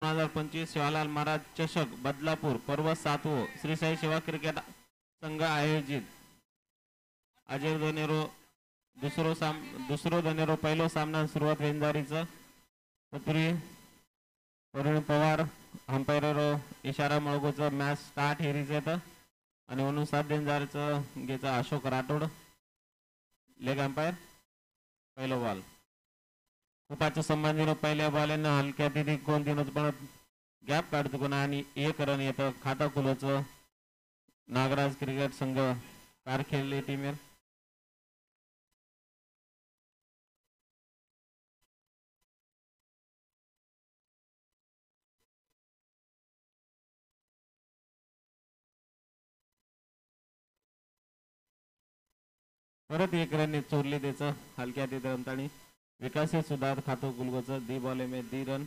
2025 शिवालाल महाराज चषक बदलापूर पर्व 7 श्री साई सेवा क्रिकेट संघ आयोजित अजय दोनेरो दुसरो दोनेरो पहिलो सामना सुरुवात वेंजारीचं पत्री वरुण पवार अंपायर इशारा मळगोचं मॅच स्टार्ट हेरीच येतं आणि म्हणून 7 देंजारचं घ्यायचं अशोक राठोड लेग अंपायर पहिलो बॉल खूपाच्या संबंधीनं पहिल्या बॉलनं हलक्या तिथे कोण दिनच पण गॅप काढतो कोणा आणि 1 रन येतं खाता खुलचं नागराज क्रिकेट संघ कारखेडले टीमेर परत 1 रन चोरले त्याचं हलक्या तिथे आणि विकास सुधार खातो गुलगोचं दी बॉल में दी रन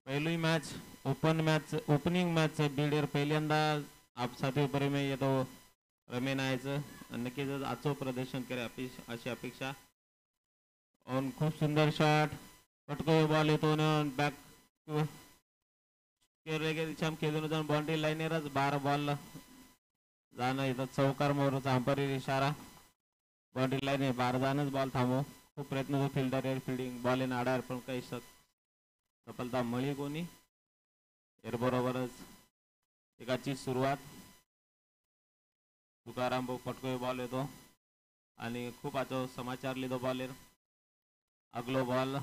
पहिली मैच ओपनिंग मैच बिल्डर पहिल्यांदा सातवी परी में येतो रमेन आयचं नक्कीच आजचं प्रदर्शन करे अशी अपेक्षा और खूप सुंदर शॉट पटको बॉल येतो बॅक खेळून जाऊन बाउंड्री लाईनवरच 12 बॉल जाणं इथं चौकार मोरचा अंपायर इशारा बाउंड्री लाईन 12 जाणच बॉल थांबव खूप प्रयत्न fielder fielding ball in Aadhaar पण काही सफलता मिळी कोणी बरोबरच एकाची सुरुवात तुकाराम भाऊ पटको बॉल येतो आणि खूप आजो समाचार लिहितो बॉलर अगलो बॉल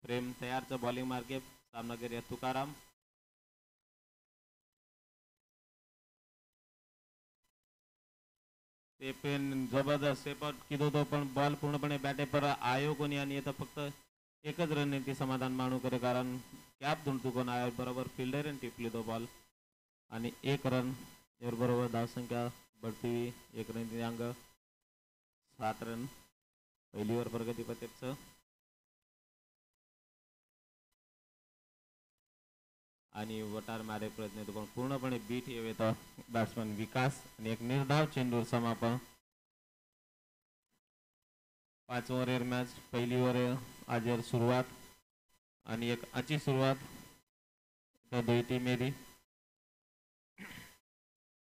प्रेम तयारचं बॉलिंग मार्के सामना करूया तुकाराम ते पण जबरदस्त पण किदो तो पण बॉल पूर्णपणे बॅटे पर आयो कोणी आणि येतं फक्त एकच रणनीती समाधान मानू करे कारण कॅप धुंडतू कोण आयो बरोबर फिल्डर टिपली तो बॉल आणि 1 रन बरोबर धावसंख्या बढ़ती 1 रन दिनांक 7 रन पहिली ओव्हर प्रगती पथकचं आणि वटार मारे प्रयत्न तो पण पूर्णपणे बीट येतो बॅट्समन विकास आणि एक निर्धाव चेंडूर समापन 5 ओव्हर मॅच पहिली ओव्हर आजर सुरुवात आणि एक आजची सुरुवात त्या दोन टीमेरी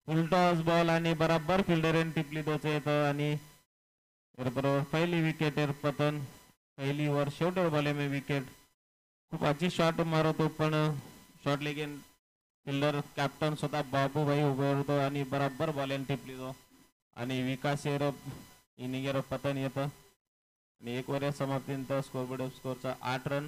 फुल टॉस बॉल आणि बराबर फिल्डर टिपली तोच येतं आणि बरोबर पहिली विकेट पतन पहिली ओव्हर शेवट बॉल में विकेट खूप आजची शॉट मारतो पण शॉट लेगेन फिल्डर कॅप्टन स्वतः बाबूभाई उभे होतो आणि बराबर बॉल टिपली तो आणि विकास इनिंग पतन येतं आणि 1 ओव्हर समाप्तीनंतर स्कोरबोर्ड स्कोरचा 7 रन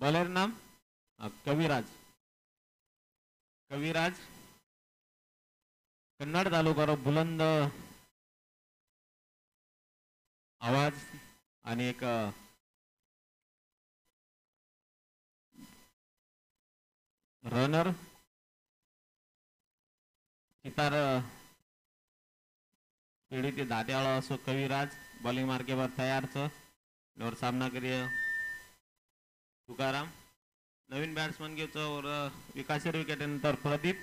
बॉलर नाम कविराज कन्नड तालुका बुलंद आवाज आणि एक रनर चितार पिढी ते दाट्याळा असो कविराज बॉलिंग मार्केवर तयारच सामना करूया तुकाराम नवीन बॅट्समन घ्यायचं और विकासर विकेट नंतर प्रदीप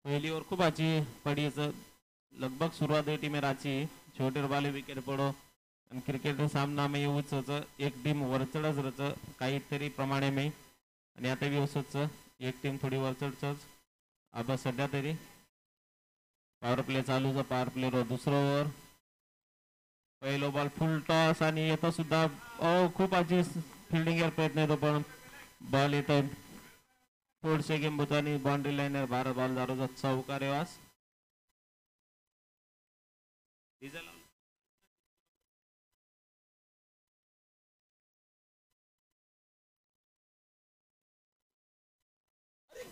पहिली ओव्हर खूप आची पडीच लगभग सुरुवात आहे टीम राची छोटे बाले विकेट पडो आणि क्रिकेट सामना में येऊच एक टीम वरचढच रच काहीतरी प्रमाणे में आणि आता व्यवस्थच एक टीम थोडी वरचढच आता सध्या तरी पॉवर प्ले चालूच पॉवर प्ले रो दुसरं ओव्हर पहिलो बॉल फुल टॉस आणि येतो सुद्धा खूप आजी फिल्डिंग प्रयत्न येतो पण बॉल येतो थोडसे गेम होतो आणि बाउंड्री लाईनर 12 बॉल दारोचा चौकार वास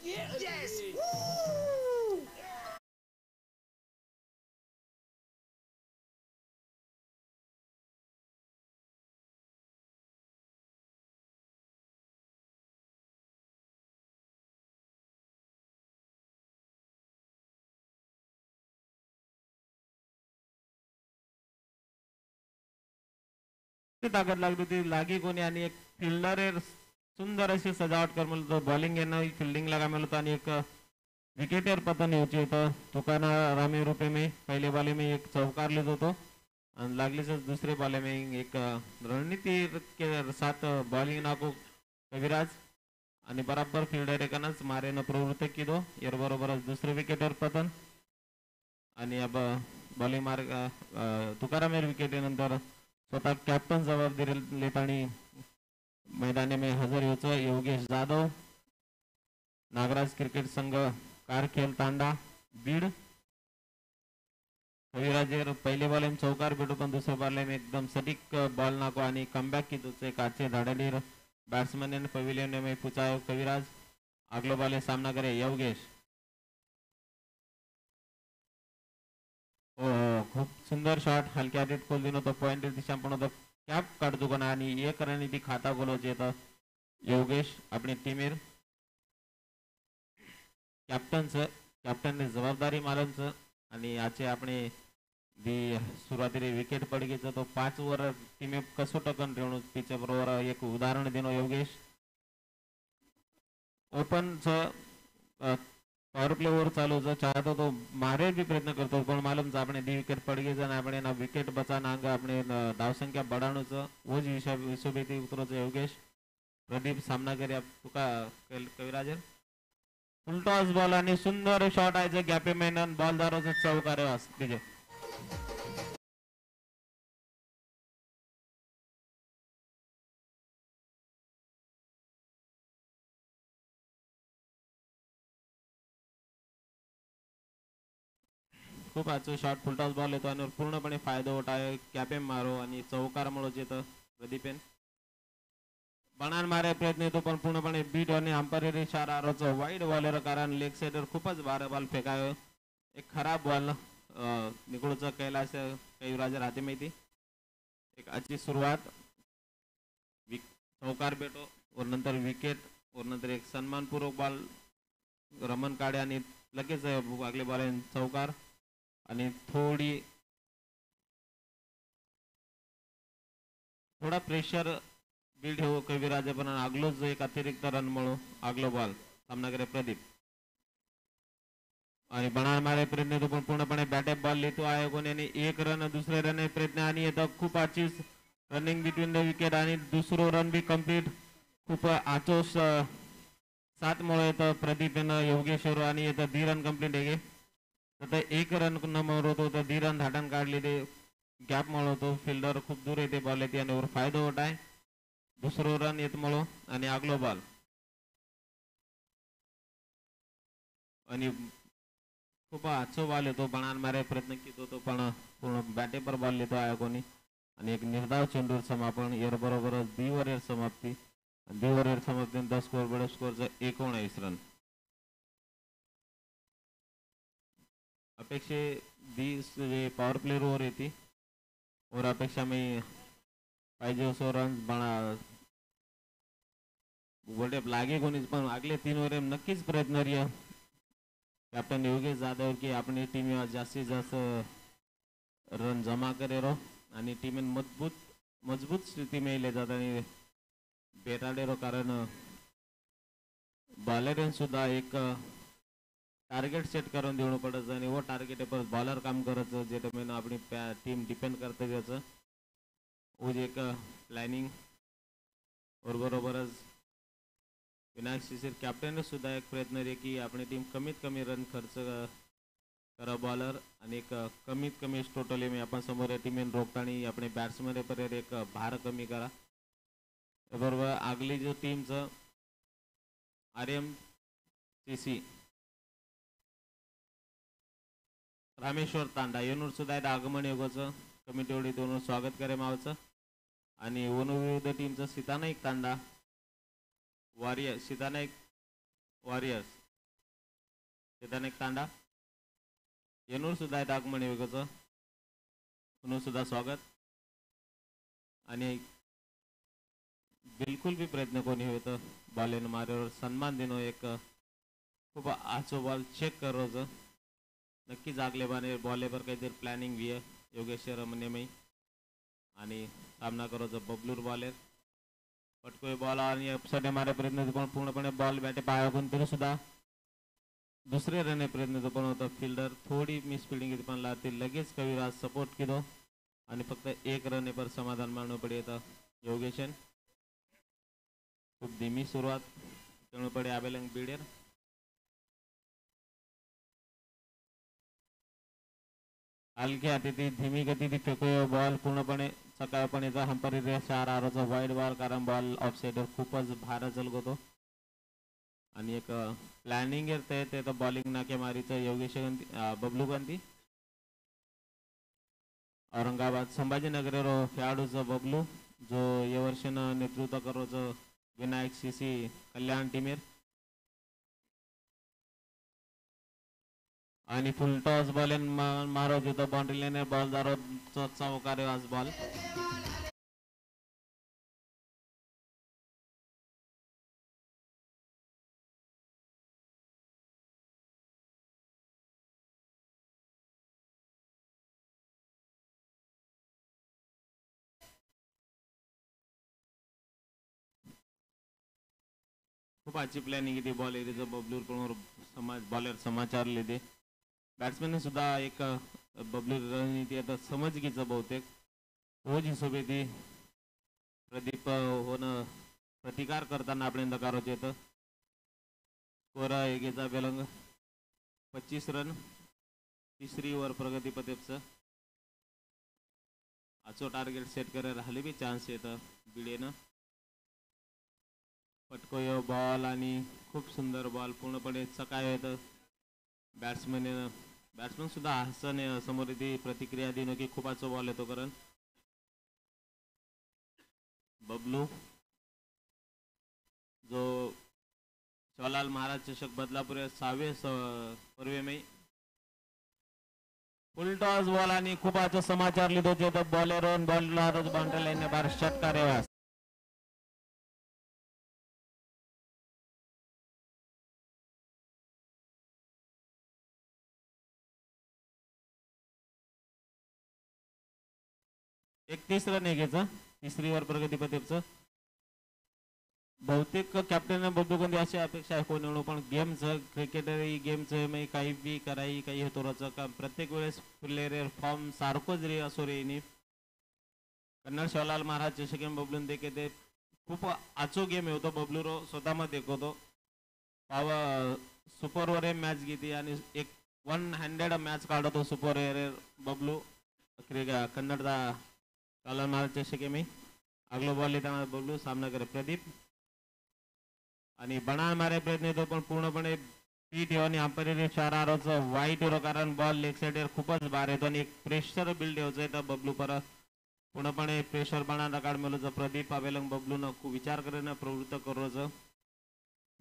Yes! ती ताकद लागली होती लागी कोणी आणि एक फिल्डर सुंदर अशी सजावट कर म्हणलं होतं बॉलिंग येणं फिल्डिंग लागा म्हणलं होतं आणि एक विकेटवर पतन यायची होतं तुकाना रामी रुपये में पहिले बॉले में एक चौकार लिहित होतो आणि लागलीच दुसरे बॉले में एक रणनीती के साथ बॉलिंग नाको कविराज आणि बराबर फिल्डर एकानंच मारेनं प्रवृत्त किदो यार बरोबरच दुसरे विकेटवर पतन आणि अब बॉलिंग मार्ग तुकाराम विकेट नंतर स्वतः कॅप्टन जबाबदारी लेतानी मैदाने में हजर होचं योगेश जाधव नागराज क्रिकेट संघ कारखेल तांडा बीड कविराजेर पहिले बॉल चौकार भेटू पण दुसऱ्या बॉल एकदम सटीक बॉल नाको आणि कमबॅक की काचे धाडलीर बॅट्समॅन पवेलियन में पुचायो कविराज अगलो बॉल सामना करे योगेश खूप सुंदर शॉट हलक्या हातीत खोल दिनो तो पॉइंट दिशा पण होता कॅप काढतो कोणा आणि एक रणनीती खाता गोलवचे येतं योगेश आपली टीमेर कॅप्टनने जबाबदारी मालनचं आणि याचे આપણે सुरुवातीला विकेट पडगीचं तो 5 ओव्हर टीमे कसो टकन रेवणू तिच्या बरोबर एक उदाहरण देणं योगेश ओपनचं पॉवर प्ले ओव्हर चालू चाहतो तो मारे भी प्रयत्न करतो पण मालूम આપણે दी विकेट पडगीचं आणि આપણે એના વિકેટ બચાવના અંગે આપણે धाव संख्या बढ़ाणूचं वो જ हिशोबेती उतरवचं योगेश प्रदीप सामना કર્યા तुका कविराजर फुल टॉस बॉल आणि सुंदर शॉट आहे गॅपे मेनन बॉल दारोचा चौकार तिथे खूप आजचा शॉट फुल टॉस बॉल येतो आणि पूर्णपणे फायदा होत आहे कॅपे मारो आणि चौकार मुळे येतं प्रदीपेन बनान मारे प्रयत्न येतो पण पूर्णपणे बीट आणि अंपायर इशारा वाईड बॉलर कारण लेग साइडर खूपच बारा बॉल फेकायो एक खराब बॉल निकोळचा कैलास कविराजर हाती माहिती एक अच्छी सुरुवात चौकार भेटो और नंतर विकेट और नंतर एक सन्मानपूर्वक बॉल रमन काढे आणि लगेच अगले बॉल चौकार आणि थोडा प्रेशर बिल्ड हो कविराज पण आगलो जो एक अतिरिक्त रन म्हणून आगलो बॉल सामना करे प्रदीप आणि बनार मारे प्रयत्न तो पण पूर्णपणे बॅटअप बॉल लेतो आहे कोणी आणि एक रन दुसरे रन प्रयत्न आणि येतो खूप आची रनिंग बिटवीन द विकेट आणि दुसरो रन बी कंप्लीट खूप आचो 7 मुळे येतं प्रदीप योगेश्वर आणि येतं 2 रन कंप्लीट आहे तर एक रन न होतो तर 2 रन धाटण काढले ते गॅप मुळे होतो फिल्डर खूप दूर येते बॉल येते आणि वर फायदा होत आहे दुसरो रन येत मुळे आणि आगलो बॉल आणि खूप आजचो बॉल येतो बनान मारे प्रयत्न केतो तो पण पूर्ण बॅटे पर बॉल येतो आहे कोणी आणि एक निर्धाव चेंडूर समापन एर बरोबर दिवरेर समाप्ती दिवरेर समाप्तीनंतर स्कोर बडो स्कोरचा 19 रन अपेक्षे 20 पॉवर प्ले ओव्हर येते और अपेक्षा मी पाहिजे असो रन बना वर्ल्ड लागे कोणी पण आगले 3 ओव्हर नक्कीच प्रयत्न रिया कॅप्टन योगेश जाधव की अपनी टीम जास्तीत जास्त रन जमा करे रो आणि टीम मजबूत स्थिती में ले जाता आणि बेटाडे रो कारण बॉलर सुद्धा एक टार्गेट सेट करून देणं पडत आणि वो टार्गेट पर बॉलर काम करत जे मैंने अपनी टीम डिपेंड करते त्याचं वो एक प्लॅनिंग और बरोबरच विनायक शिशिर कॅप्टन सुद्धा एक प्रयत्न रे की आपली टीम कमीत कमी रन खर्च करा बॉलर आणि एक कमीत कमी टोटली में आपण समोर टीमेन रोखतानी आपले बॅट्समॅन पर एक भार कमी करा बरोबर आगली जो टीमचं RMCC रामेश्वर तांडा येणूर सुद्धा आगमन योगाचं कमिटी एवढी दोन स्वागत करे मावचं आणि वनविरुद्ध टीमचं सीतानाईक तांडा सीतानाईक वॉरियर्स सीतानाईक तांडा येणूर सुद्धा आगमन योगाचं पुन्हा सुद्धा स्वागत आणि बिलकुल भी प्रयत्न कोणी होतं बॉल मारेवर सन्मान देणं एक खूप आजो बॉल चेक करोचं नक्की जागले बाने बॉलेवर काहीतरी प्लॅनिंग भी आहे योगेश्वर म्हणणे आणि सामना करो जो बबलूर बॉलर पटकोय बॉल आणि अपसाइड मारे प्रयत्न पण पूर्णपणे बॉल बॅटे पायाकून तरी सुद्धा दुसरे रन प्रयत्न पण होता फिल्डर थोडी मिस फिल्डिंग पण लागते लगेच कविराज सपोर्ट केलो आणि फक्त एक रन पर समाधान मानणं पडे था योगेशन खूप धीमी सुरुवात त्यामुळे पडे आबेलंग बिडेर हलकी हाती ती धीमी गती ती फेकूया बॉल पूर्णपणे सकाळपणेचा हंपरी चार आरोचा वाईड बॉल कारण बॉल ऑफसाईडवर खूपच भार चलगतो आणि एक प्लॅनिंग ते तर बॉलिंग नाकेमारीचं योगेश बबलू गंती औरंगाबाद संभाजीनगर खेळाडूचं बबलू जो या वर्षीनं नेतृत्व करोचं विनायक सीसी कल्याण टीमेर आणि फुल टॉस बॉल मारत होतं बाउंड्री लाईन बॉल दारो चौकार आज बॉल खूप अच्छी प्लॅनिंग येते बॉल एरियाचा बबलूर पण समाज बॉलर समाचार लिहिले बॅट्समॅन सुद्धा एक बबलूर रणनीती आता समजगीचं बहुतेक तोच हिशोबे ती प्रदीप होणं प्रतिकार करताना आपण नकारत येतं स्कोर एकेचा बेलंग 25 रन तिसरी ओव्हर प्रगती पतेपचं आजचं टार्गेट सेट करायला हले बी चान्स येतं बिडेनं पटकोय बॉल आणि खूप सुंदर बॉल पूर्णपणे सकाळ येतं बॅट्समन सुद्धा हसन समोर ती प्रतिक्रिया देणं की खूपच बॉल येतो कारण बबलू जो शिवलाल महाराज चषक बदलापूर 6वे पर्वे में फुल टॉस बॉल आणि खूपच समाचार लिहितो जे तो बॉलर बाउंड्री लाईन बाहेर षटकार आहे 31 रन घ्यायचं तिसरी ओव्हर प्रगती पतेपचं बहुतेक कॅप्टन बबलू अशी अपेक्षा आहे कोणी पण गेमचं क्रिकेटरी गेमचं मी काही बी कराई काही होतो रोजचं का प्रत्येक वेळेस प्लेयर फॉर्म सारखंच रे असो रे कन्नड शिवलाल महाराज चषक गेम बबलून देखे ते खूप आचो गेम होतो बबलू रो स्वतःमध्ये देखवतो पाव सुपर ओव्हर मॅच घेते आणि एक 100 मॅच काढतो सुपर ओव्हर बबलू कन्नडचा शिवलाल महाराज चषक गेम अगलो बॉल येताना बबलू सामना करे प्रदीप आणि बना मारे प्रयत्न येतो पण पूर्णपणे पीठ आणि अंपायर चार आरोचं वाईट होतं कारण बॉल लेग साईडवर खूपच बार येतो आणि एक प्रेशर बिल्ड होतं तर बबलू परत पूर्णपणे प्रेशर बना काढ मिळवलं प्रदीप आवेलंग बबलूनं खूप विचार करेन प्रवृत्त करोचं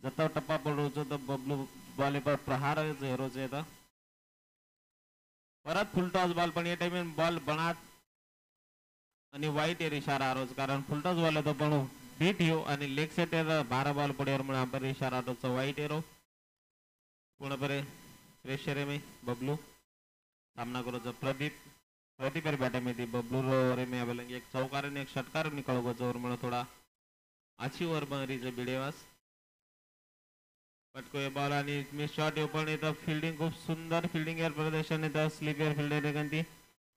जत टप्पा पडवचं तर बबलू बॉल पर प्रहार हेरोचं येतं परत फुल टॉस बॉल पण या टाइम बॉल बनात आणि वाईट एअर इशारा आरोच कारण फुल टॉस बॉल येतो पण बीट येऊ आणि लेग सेटर 12 बॉल पडेवर म्हणून अंपायर इशारा आरोचं वाईट एरो पूर्णपणे प्रेशर आहे मी बबलू सामना करोचं प्रदीप पर बैठे में थी बबलू रे में अवेलेंगे एक चौकार ने एक षटकार निकल गो जोर में थोड़ा अच्छी ओवर बन से बिडेवास पटको ये बॉल आणि मिस शॉट ओपन येतं फील्डिंग खूप सुंदर फील्डिंग एअर प्रदर्शन येतं स्लिप एअर फिल्डर गंती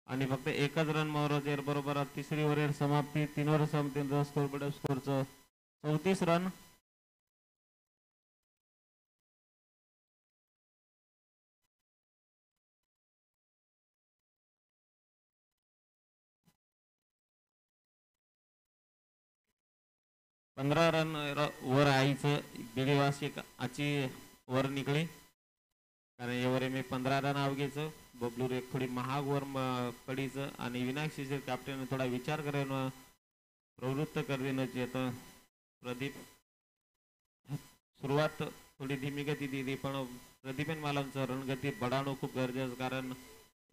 आणि फक्त एकच रन मोहरोज बरोबर तिसरी ओव्हर समाप्ती 3 ओव्हर समाप्ती स्कोर पडे स्कोरचं 34 रन पंधरा रन वर आईचं बिडेवास एक आजची वर निकली कारण यावर मी 15 रन आवघेचं बबलू एक थोडी महाग वर पडीचं आणि विनायक शिशिर कॅप्टन थोडा विचार करेन प्रवृत्त करेन येतं प्रदीप सुरुवात थोडी धीमी गती दिली पण प्रदीपन मालमचं रणगती बढावणं खूप गरजेचं कारण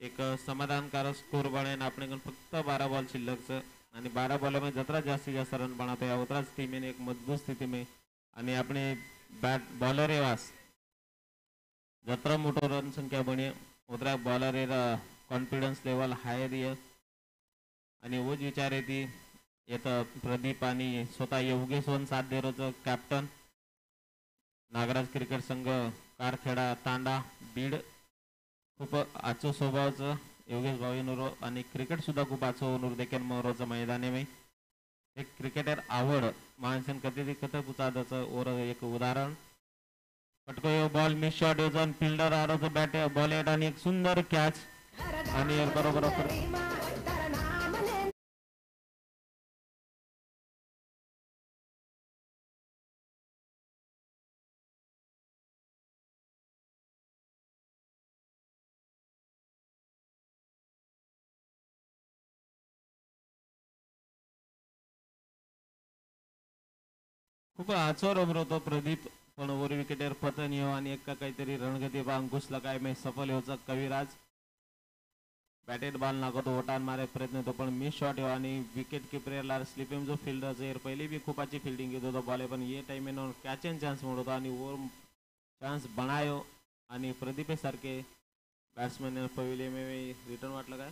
एक समाधानकारक स्कोर बनेन आपण फक्त 12 बॉल शिल्लकचं आणि 12 बॉल में जतरा जास्तीत जास्त रन बनाते हैं उतराच टीम में एक मजबूत स्थिति में आणि अपने बैट बॉलर एवास जतरा मोटो रन संख्या बने उतरा बॉलर कॉन्फिडन्स लेवल हायर ये आणि वो विचार येते येतं प्रदीप आणि स्वतः योगेश वन साथ देरोचं कॅप्टन नागराज क्रिकेट संघ कारखेडा तांडा बीड. खूप आचो स्वभावाचं योगेश भाऊ नुरो आणि क्रिकेट सुद्धा खूप आचो नूर देखील मोरोचं मैदानी में एक क्रिकेटर आवड माणसन कधी कथ पुचादाचं ओर एक उदाहरण. पटको यो बॉल मिस शॉट योजन फिल्डर आरोचं बॅट बॉल येत आणि एक सुंदर कॅच आणि बरोबर खूप आचोर होतो प्रदीप पण वर विकेटर पतन येऊ आणि एका काहीतरी रणगती बा अंकुशला काय मी सफल होचा कविराज बॅटेड बॉल नागतो ओटान मारे प्रयत्न तो पण मिस शॉट येऊ आणि विकेट किपरला स्लिपिंग जो फिल्डर एर पहिले बी खूपाची फिल्डिंग घेत होतो बॉल पण ये टाइम येऊन कॅच अँड चान्स म्हणत होता आणि ओवर चान्स बनायो आणि प्रदीप सारखे बॅट्समॅन पहिले मी रिटर्न वाटलं काय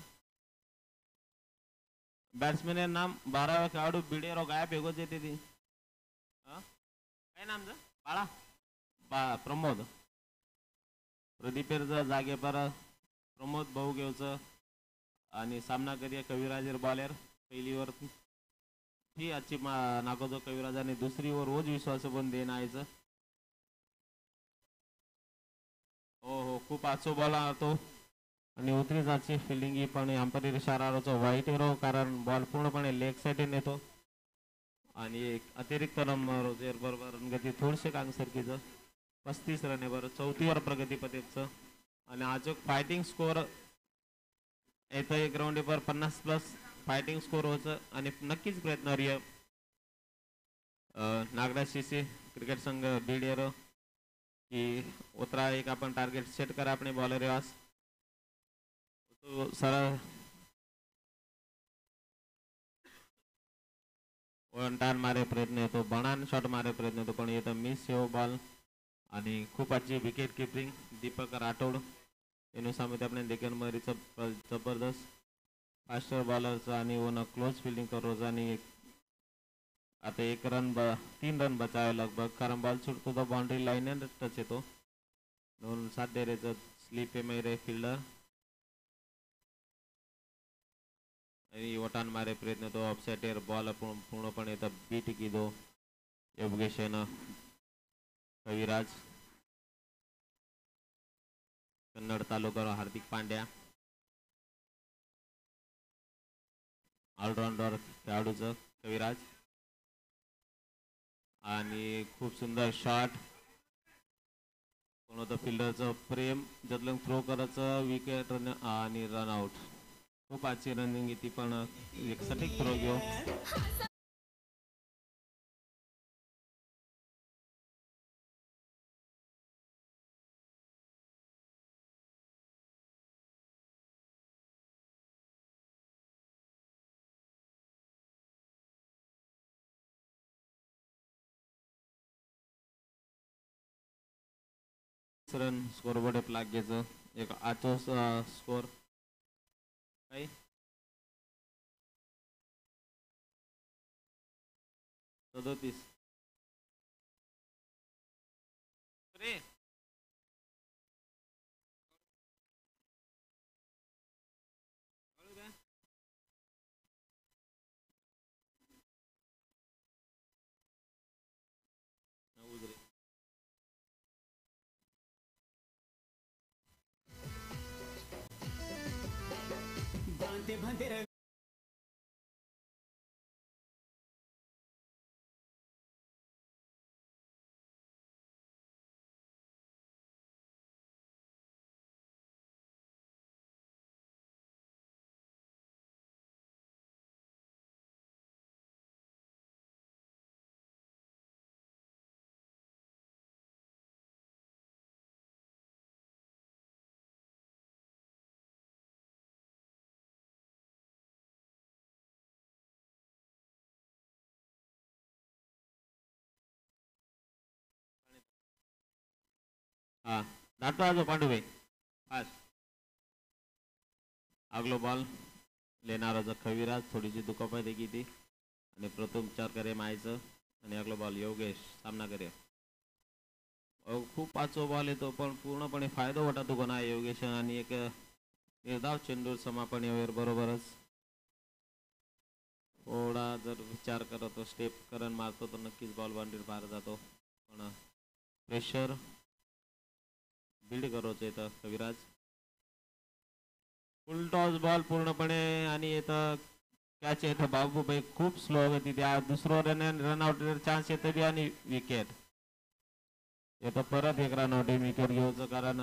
बॅट्समॅन नाम 12 खेळाडू बिडेरो गायब वेगोच येते ती काय नाम बाळा प्रमोद प्रदीपेर जागे पर प्रमोद भाऊ घेवचं आणि सामना करूया कविराजर बॉलर पहिलीवर ही आजची नागोजो कविराज आणि दुसरीवर रोज विश्वास पण देणं आयचं. हो हो खूप आचो बॉल तो आणि उतरी जाची फिल्डिंग ही पण अंपायर इशाराचा वाईट येरो कारण बॉल पूर्णपणे लेग साईडने नेतो आणि एक अतिरिक्त रोजेर बरोबर गती थोडसे कांगसरकीचं 35 रन बरोबर 34 प्रगती पदेचं आणि आज फायटिंग स्कोर येतं एक राऊंड पर 50+ फायटिंग स्कोर होतं आणि नक्कीच प्रयत्न रिय नागराज सीसी क्रिकेट संघ बीड येरो की उतरा एक आपण टार्गेट सेट करा अपने बॉलर वास तो सरळ टान मारे प्रयत्न येतो बनान शॉट मारे प्रयत्न येतो पण येतं मिस येऊ बॉल आणि खूप आजची विकेट किपिंग दीपक राठोड एनु सामने આપણે देखील मरीचं जबरदस्त फास्टर बॉलरचं आणि ओन क्लोज फिल्डिंग करो आणि आता 3 रन बचावे लगभग कारण बॉल सुटतो तो बाउंड्री लाईन टच येतो दोन साथ दे रे स्लिप मेरे फिल्डर आणि ओटान मारे प्रयत्न तो ऑफसाइड एअर बॉल पूर्णपणे येतं बीट कीदो योगेशन कविराज कन्नड तालुका हार्दिक पांड्या ऑलराऊंडर खेळाडूचं कविराज आणि खूप सुंदर शॉट कोणतं फिल्डरचं प्रेम जतलं थ्रो करायचं विकेट आणि रन आउट खूप आजची रनिंग ती पण एक सटीक थ्रो घेऊ रन स्कोर बोर्ड प्लाग घ्यायचं एक आचो स्कोर काय 37 रे हाँ दाटो आजो पांडू भाई पास अगलो बॉल लेनारा जो कविराज थोडीशी दुखापत देखी थी आणि प्रथम चार करे मायचं आणि अगला बॉल योगेश सामना करे. खूप पाचवा बॉल येतो पण पूर्णपणे फायदा वाटत तो कोणा योगेश आणि एक निर्धाव चेंडू समापन यावर बरोबरच. थोडा जर विचार करतो स्टेप करण मारतो तर नक्कीच बॉल बाउंड्री बाहेर जातो. पण प्रेशर बिल्ड करायचं येतं कविराज. फुल टॉस बॉल पूर्णपणे आणि येतं कॅच येतं बाबूभाई खूप स्लो गती द्या दुसरं रनआउट चान्स येतं बी आणि विकेट येतं परत एक रनआउट विकेट घ्यायचं कारण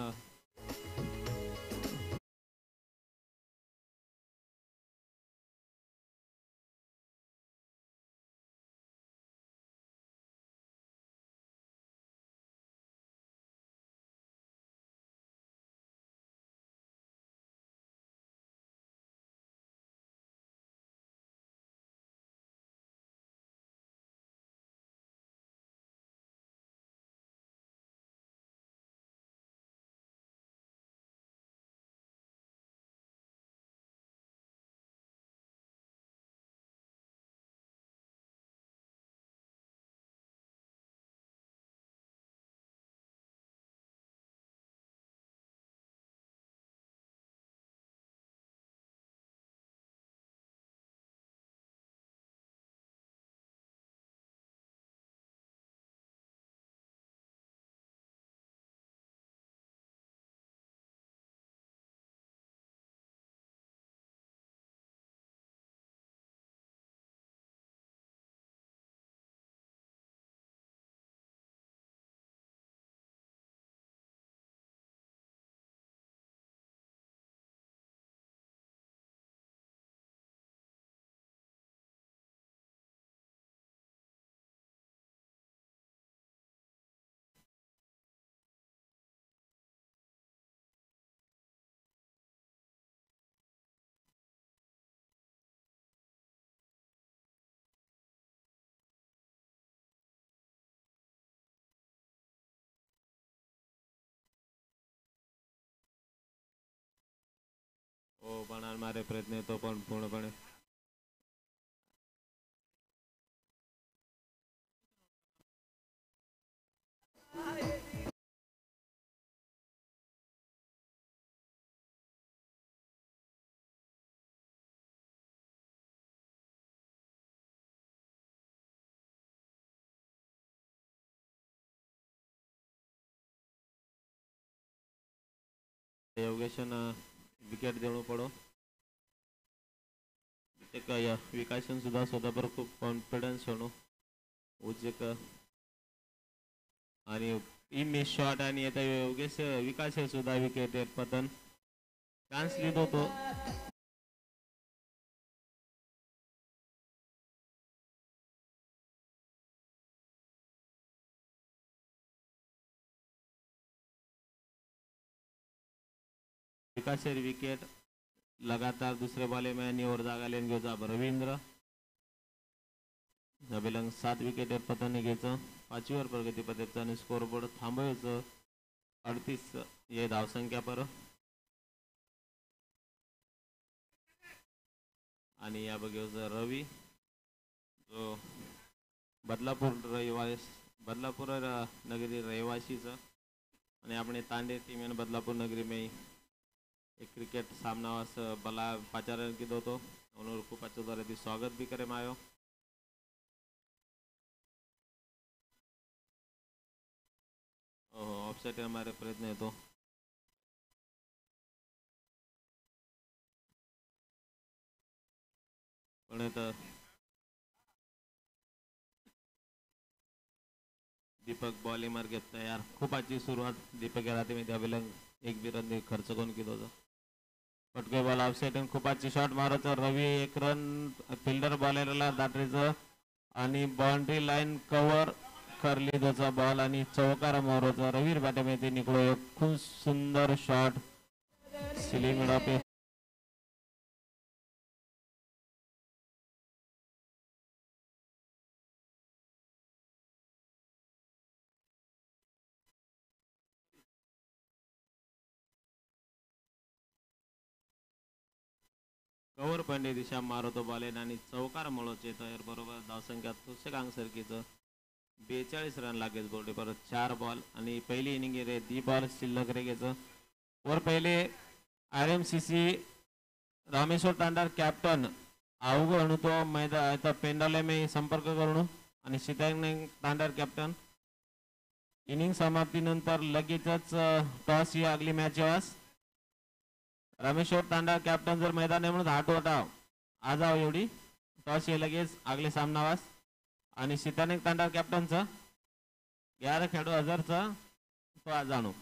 हो पण मारे प्रयत्न येतो पण पूर्णपणे योगेशन विकेट देणं पडो. एक विकासन सुद्धा स्वतःवर खूप कॉन्फिडन्स होणं उजक आणि इमेज शॉट आणि आता योगेश विकास सुद्धा विकेट पतन चान्स लिहित होतो. विकास विकेट लगातार दुसरे बॉले में निवर जागा लेन घेऊचा रवींद्र अभिलंग 7 विकेट पतन घ्यायचं 5वर प्रगती पथकचा आणि स्कोर बोर्ड थांबवायचं 38 हे धावसंख्या पर आणि या बघेवचं रवी जो बदलापूर नगरी रहिवासीच आणि આપણે તાંડે ટીમ અને બદલાપુર નગરી में एक क्रिकेट सामना बला पाचारण कीधो तो उन्होंने खूप अच्छे द्वारा स्वागत भी करे मायो. ऑफसेट हमारे प्रयत्न है तो दीपक बॉली मार घेत तयार खूप अच्छी सुरुवात दीपक या रात्री में अभिलंग एक भी रन खर्च करून कीधो तो पटके बॉल ऑफसेट खूप अच्छी शॉट मारत रवी एक रन फिल्डर बॉलरला दाटरीचं आणि बाउंड्री लाईन कव्हर करली त्याचा बॉल आणि चौकार मारोचा रवीर बॅटमध्ये निघलो एक खूप सुंदर शॉट सिलिंग पे कवर पंडे दिशा मारतो बॉलेन आणि चौकार मळोचे तयार बरोबर धावसंख्या तुषकांग सरकीचं 42 रन लागेल बोर्डे परत 4 बॉल आणि पहिली इनिंग रे दी बॉल शिल्लक रेगेचं वर पहिले RMCC रामेश्वर तांडार कॅप्टन अवघड तो मैदान पेंडाले मी संपर्क करून आणि सीतांग तांडार कॅप्टन इनिंग समाप्तीनंतर लगेचच टॉस ही आगली मॅच वास रामेश्वर तांडा कॅप्टन जर मैदान म्हणून हाट वटाव आज आव एवढी टॉस हे लगेच आगले सामना वास आणि सीतानेक तांडा कॅप्टनचा 11 खेळाडू हजारचा तो आज जाणू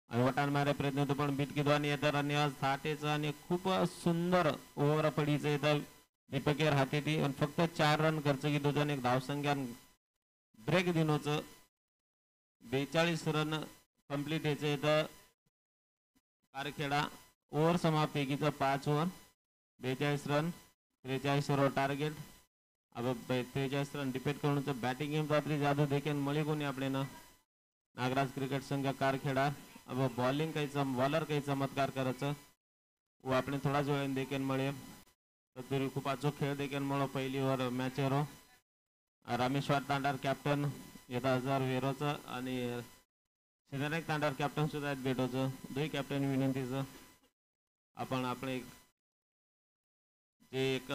आणि वटान मारे प्रयत्न होतो पण बीट किदो आणि येतात आणि आज थाटेचं आणि खूप सुंदर ओव्हर पडीचं येतं दीपकेर हाती ती आणि फक्त 4 रन खर्च किदो आणि एक धावसंख्या ब्रेक दिनोचं 42 रन कंप्लीट यायचं येतं कारखेडा ओव्हर समाप्त एकीचं 5 ओव्हर 42 रन 43 ओव्हर टार्गेट अब 43 रन डिपेंड करून बॅटिंग गेम आपली जादू देखील मळी कोणी आपले ना नागराज क्रिकेट संघ कारखेडा अब बॉलिंग काही बॉलर काही चमत्कार करायचं व आपण थोडाच वेळ देखील मळे तरी खूप अचूक खेळ देखील मळ पहिली ओव्हर मॅच रो रामेश्वर तांडार कॅप्टन येता हजार वेरोचं आणि सिद्धार्थ तांडार कॅप्टन सुद्धा आहेत भेटोचं दोन्ही कॅप्टन विनंतीचं आपण आपले जे एक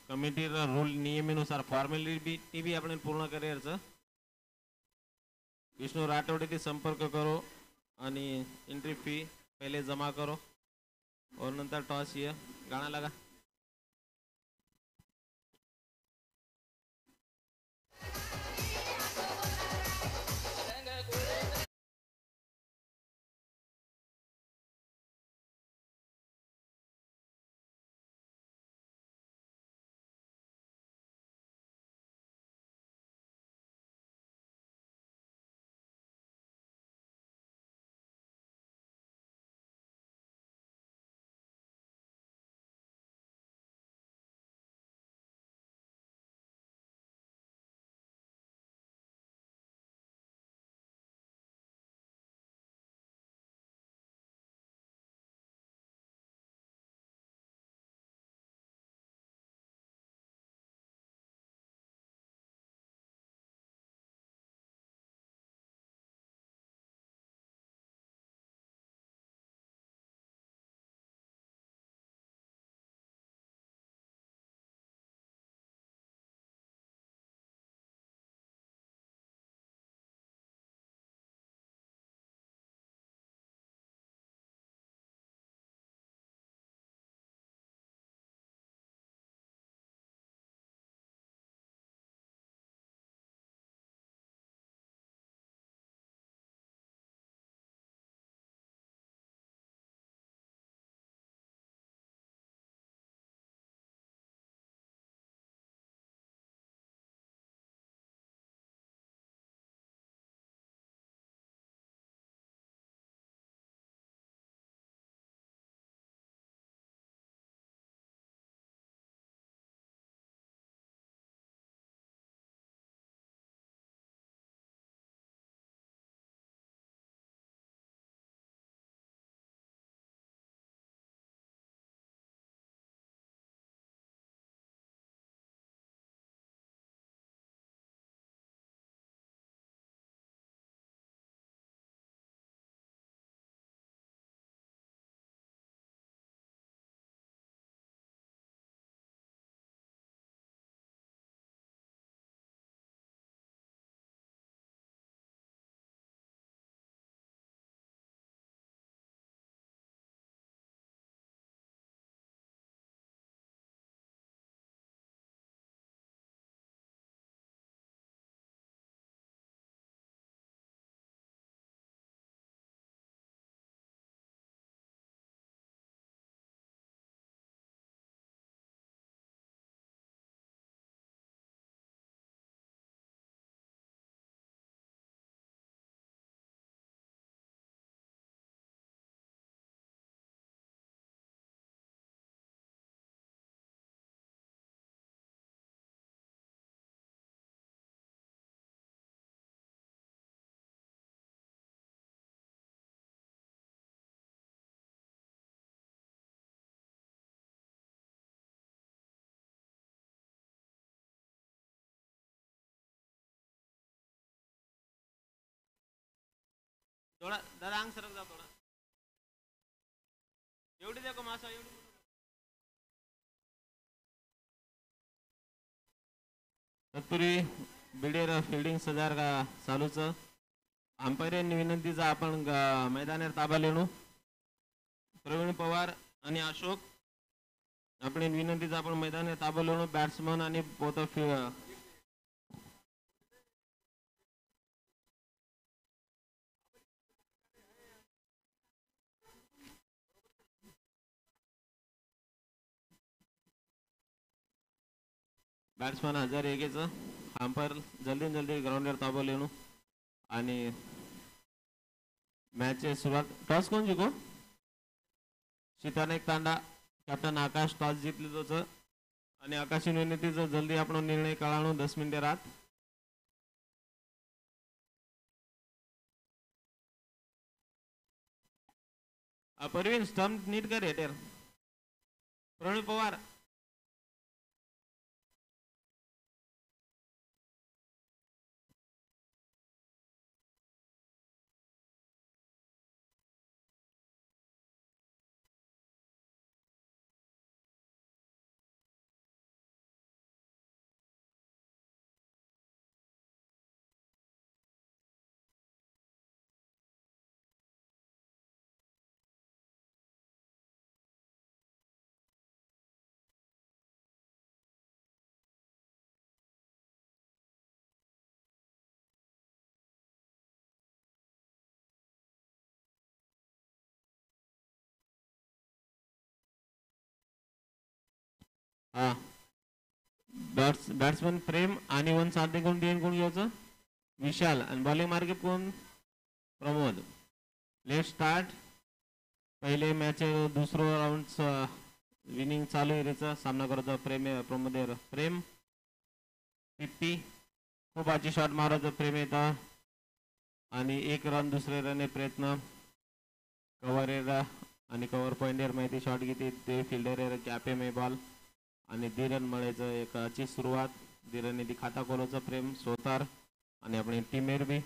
कमिटी रूल नियमेनुसार फॉर्मॅलिटी बी आपण पूर्ण करायचं विष्णू राठोडे ते संपर्क करो आणि एंट्री फी पहले जमा करो और नंतर टॉस ये गाना लगा थोडा दादा अंग सरक जा थोडा. एवढी द्या का मासा एवढी. तत्पूर्वी बिडेर फिल्डिंग सजार का चालूच. अंपायर विनंतीचा आपण मैदानावर ताबा लेणू. प्रवीण पवार आणि अशोक आपण विनंतीचा आपण मैदानावर ताबा लेणू. बॅट्समन आणि बोथ बॅट्समन हजार एकेचं अंपायर जल्दी ग्राउंडवर ताबा लेणू आणि मॅच सुरुवात. टॉस कोण जिंको? सीतानेक तांडा कॅप्टन आकाश टॉस जिंकले तोच आणि आकाशी विनंतीचं जल्दी आपण निर्णय कळाणू 10 मिनिटे रात. परवीन स्टंप नीट कर हेटर. प्रवीण पवार हा बॅट्समन प्रेम आणि वन साधने कोण देईन कोण घ्यायचं? विशाल आणि बॉलिंग मार्केट कोण? प्रमोद. Late start. पहिले मॅच दुसरं राऊंड विनिंग चालू आहे. सामना करतो प्रमोद प्रेम 50. खूप आजी शॉट मारायचं प्रेम येतं आणि 1 रन दुसरे रन प्रयत्न कव्हर आणि कव्हर पॉइंट माहिती शॉट घेते ते फिल्डर कॅपे मे बॉल आणि धीरन मळेचं एकाची सुरुवात. धीरन ती खाता खोलाचं प्रेम सोतार आणि आपली टीमेर बी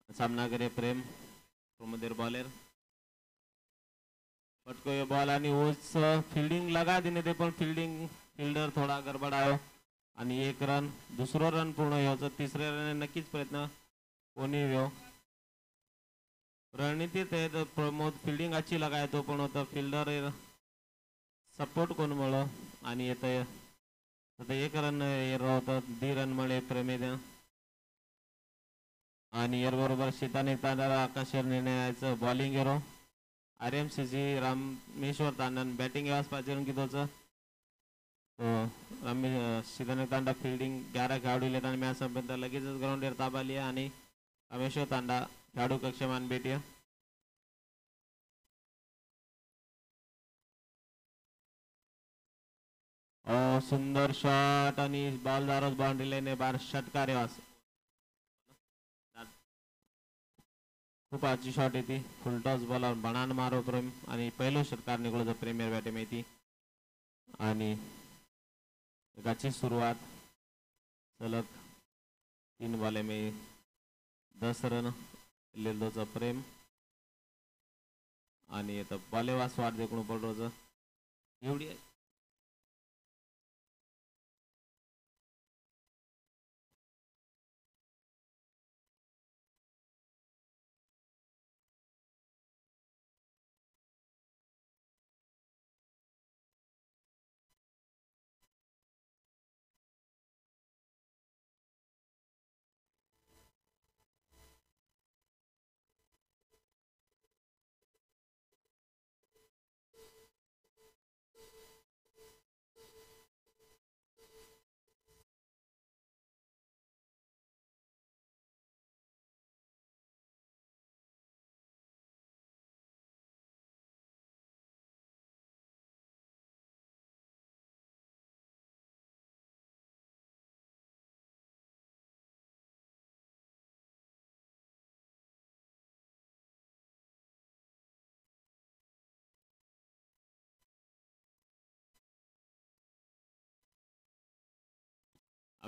सामना करे प्रेम प्रमोदेर बॉलर पटको ये बॉल आणि ओस फील्डिंग लगा देणे ते पण फिल्डर थोडा गडबड आहे आणि 1 रन दुसरं रन पूर्ण व्हायचं. तिसऱ्या रन नक्कीच प्रयत्न कोणी व्यो रणनीतीत आहे. प्रमोद फिल्डिंग अच्छी लगाय तो पण होता फिल्डर सपोर्ट कोण मुळे आणि येत 1 रन होतं 2 रन मुळे प्रेमेद आणि याबरोबर शीताने तांडा आकाशर निर्णयाचं बॉलिंग एरो RMCG रामेश्वर तांडन बॅटिंग यावाच पाहिजे की तोच शीताने तांडा फिल्डिंग 11 खेळाडू लेत आणि मॅच संपल्यानंतर लगेचच ग्राउंडवर ताबा लिया आणि रामेश्वर तांडा खेळाडू कक्षमान भेटिया. सुंदर शॉट आणि बॉल दारोज बाउंड्री लाईन बार षटकार वास. खूप आजची शॉट येते फुल टॉस बॉल बनान मारो प्रेम आणि पहिलं षटकार निघलो प्रीमियर बॅटे माहिती आणि एकाची सुरुवात सलग 3 बॉले में 10 रन लेल्दोचा प्रेम आणि आता बॉलेवास वाट देखून पडरोज एवढी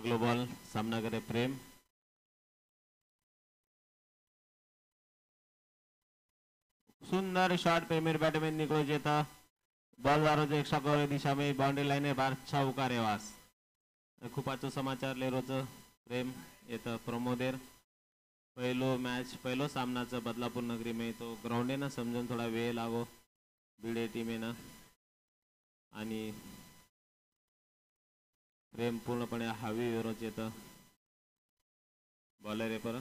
अगलो बॉल सामना करे प्रेम. सुंदर शॉट प्रेमियर बैटमैन निकलो जेता बॉल दारो जो एक्स्ट्रा करे दिशा में बाउंड्री लाईन बार चौका रेवास. खूप आजचं समाचार लेरोचं प्रेम येतं प्रमोदेर. पहिलो सामनाचं बदलापूर नगरी में तो ग्राउंड ना समजून थोडा वेळ लागो बीडे टीमेनं. आणि प्रेम पूर्णपणे हवी विरोध येतं बॉलर आहे पर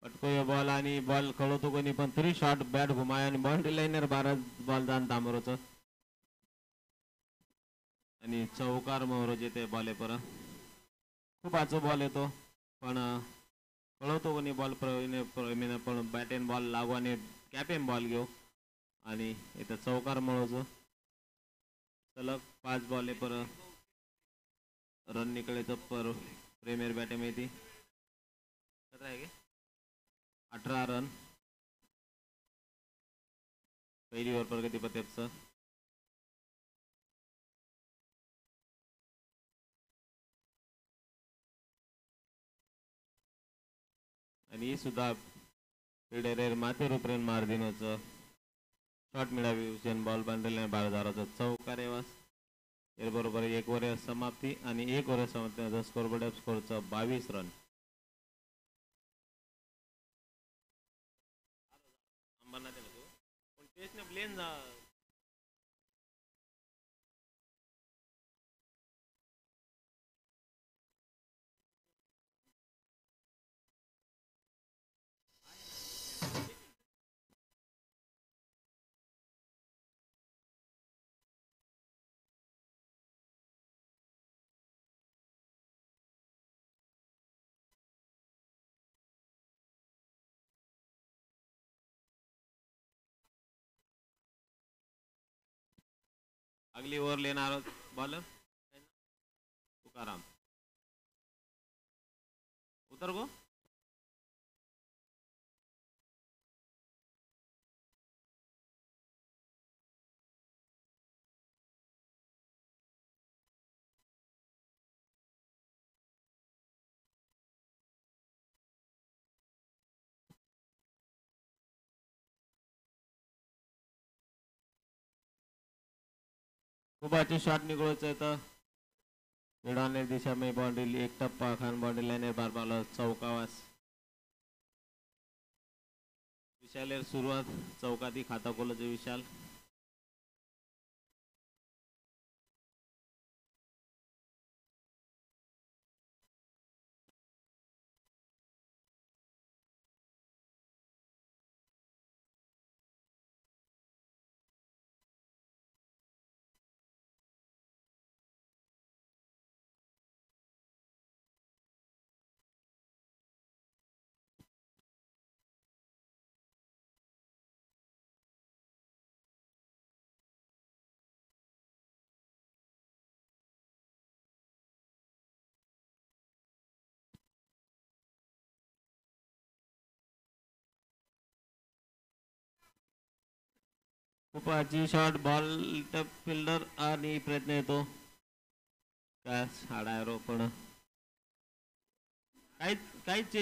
पटको बॉल आणि बॉल कळवतो कोणी पण तरी शॉट बॅट घुमाय आणि बाउंड्री लाईनर 12 बॉल जाण तांबरोच आणि चौकार मोहरोज येते बॉल पर खूप आजो बॉल येतो पण कळवतो कोणी बॉल प्रवीण पण बॅट एन बॉल लागू आणि कॅपेन बॉल घेऊ आणि इथं चौकार मोहरोज सलग 5 बॉल पर रन निकले तो पर प्रीमियर बॅटे में थी 18 रन पहिली ओव्हर प्रगती पतेपचं. आणि सुद्धा फिडेरेर माथे रुपरेन मार्दिनोचं शॉट मिळावी हुसेन बॉल बांधलेल्या बाळदाराचं चौकार येवास. याबरोबर एक ओव्हर समाप्ती आणि एक ओव्हर समाप्ती स्कोरबोर्ड स्कोरचा 22 रन. प्लेन अगली ओवर लेणार बॉलर तुकाराम उतर गो. खूप अच्छे शॉट निकळायचं तर विडाने दिशा में बाउंड्री एक टप्पा खान बाउंड्री लाईन बार बॉल चौकावास. विशाल सुरुवात चौकाती खाता कोलचे विशाल. खूप अच्छी शॉट बॉल टप फिल्डर आणि प्रयत्न येतो काय हाडायरो पण काहीच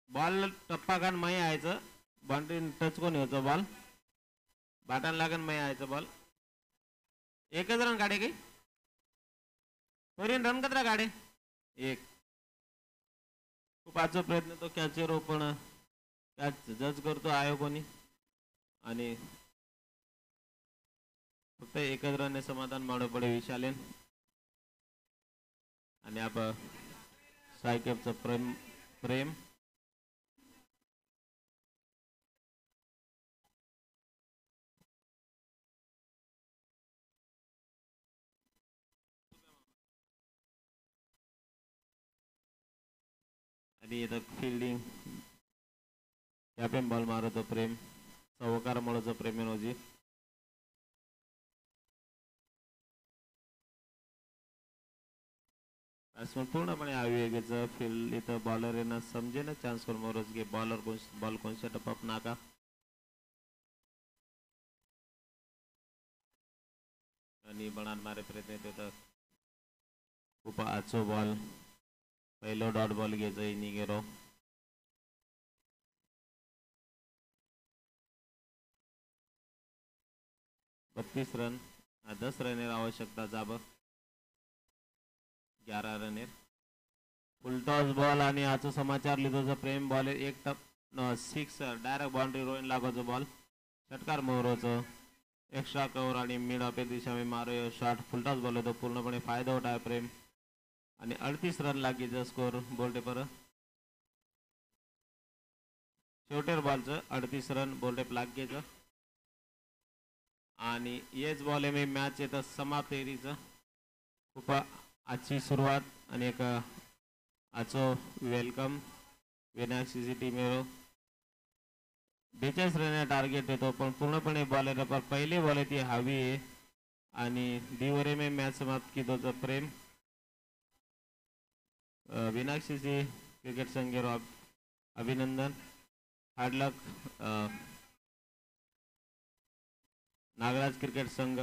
बॉल टप्पा खान माही यायचं बाउंड्री टच कोण होतं बॉल बाटन लागन माही यायचं बॉल एकच रन काढे काही रन कतरा काढे एक. खूप आजचा प्रयत्न तो कॅचर पण कॅच जज करतो आयोगाने आणि फक्त एकच रनने समाधान मानव पडे विशालेन आणि आपण सायकेपचं प्रेम आणि इथं फिल्डिंग कॅप्टन बॉल मारतो प्रेम चौकार मळचं प्रेम होजी. बॅट्समन पूर्णपणे आवेगेचं फील्ड इथं बॉलर येणं समजेन चान्स करून मोरच गे बॉलर बॉल कोणच्या टप नाका आणि बनान मारे प्रयत्न येतो खूप आचो बॉल पहिलो डॉट बॉल घ्यायचं इनिंगेरो 32 रन 10 रनेर आवश्यकता जाब 11 रनेर फुल टॉस बॉल आणि आजचा समाचार लिहितो प्रेम बॉल एक टप 6 डायरेक्ट बाउंड्री रोईन लागोचं बॉल षटकार मोहरोचं एक्स्ट्रा कव्हर आणि मिड ऑफ दिशा में मारो शॉट फुल टॉस बॉल होतो पूर्णपणे फायदा उठाय प्रेम आणि 38 रन लागीचं स्कोर बोल्टे पर शेवटेर बॉलचं 38 रन बोल्टेप लागेचं आणि हेच बॉल मी मॅच येतं समाप्त एरीचं खूप आजची सुरुवात आणि एक आजचं वेलकम विनायक सीसीटी मेरो 42 रन टार्गेट येतो पण पूर्णपणे बॉलर पर पहिले बॉल ती हवी आहे आणि दिवरे में मॅच समाप्त की दोचं प्रेम विनायक सीसी क्रिकेट संघेरो अभिनंदन हार्ड लक नागराज क्रिकेट संघ